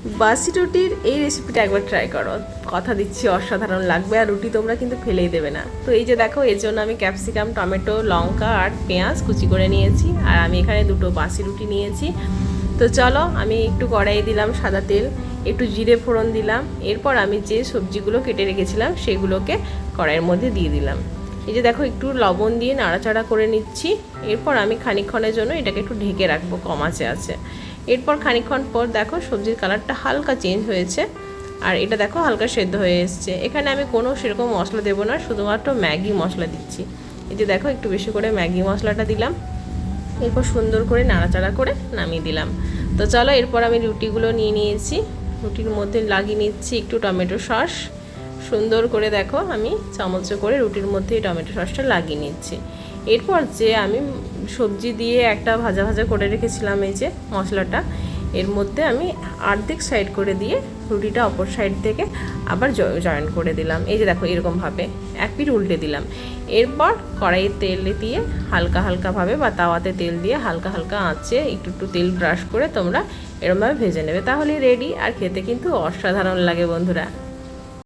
বাসি রুটির এই রেসিপিটা একবার ট্রাই করো, কথা দিচ্ছি অসাধারণ লাগবে, আর রুটি তোমরা কিন্তু ফেলেই দেবে না। তো এই যে দেখো, এর জন্য আমি ক্যাপসিকাম, টমেটো, লঙ্কা আর পেঁয়াজ কুচি করে নিয়েছি, আর আমি এখানে দুটো বাসি রুটি নিয়েছি। তো চলো, আমি একটু কড়াইয়ে দিলাম সাদা তেল, একটু জিরে ফোড়ন দিলাম, এরপর আমি যে সবজিগুলো কেটে রেখেছিলাম সেগুলোকে কড়াইয়ের মধ্যে দিয়ে দিলাম। এই যে দেখো, একটু লবণ দিয়ে নাড়াচাড়া করে নিচ্ছি। এরপর আমি খানিকক্ষণের জন্য এটাকে একটু ঢেকে রাখবো কম আঁচে আছে। এরপর খানিকক্ষণ পর দেখো সবজির কালারটা হালকা চেঞ্জ হয়েছে, আর এটা দেখো হালকা সেদ্ধ হয়ে এসছে। এখানে আমি কোনো সেরকম মশলা দেবো না, শুধুমাত্র ম্যাগি মশলা দিচ্ছি। এই যে দেখো, একটু বেশি করে ম্যাগি মশলাটা দিলাম, এরপর সুন্দর করে নাড়াচাড়া করে নামিয়ে দিলাম। তো চলো, এরপর আমি রুটিগুলো নিয়ে নিয়েছি, রুটির মধ্যে লাগিয়ে নিচ্ছি একটু টমেটো সস। সুন্দর করে দেখো আমি চামচে করে রুটির মধ্যে টমেটো সসটা লাগিয়ে নিচ্ছি। এরপর যে আমি সবজি দিয়ে একটা ভাজা ভাজা করে রেখেছিলাম এই যে মশলাটা, এর মধ্যে আমি অর্ধেক সাইড করে দিয়ে রুটিটা অপর সাইড থেকে আবার জয়েন করে দিলাম। এই যে দেখো, এরকমভাবে এক পিঠ উল্টে দিলাম। এরপর কড়াইয়ে তেল দিয়ে হালকা হালকাভাবে বা তাওয়াতে তেল দিয়ে হালকা হালকা আঁচে একটু একটু তেল ব্রাশ করে তোমরা এরকমভাবে ভেজে নেবে, তাহলে রেডি। আর খেতে কিন্তু অসাধারণ লাগে বন্ধুরা।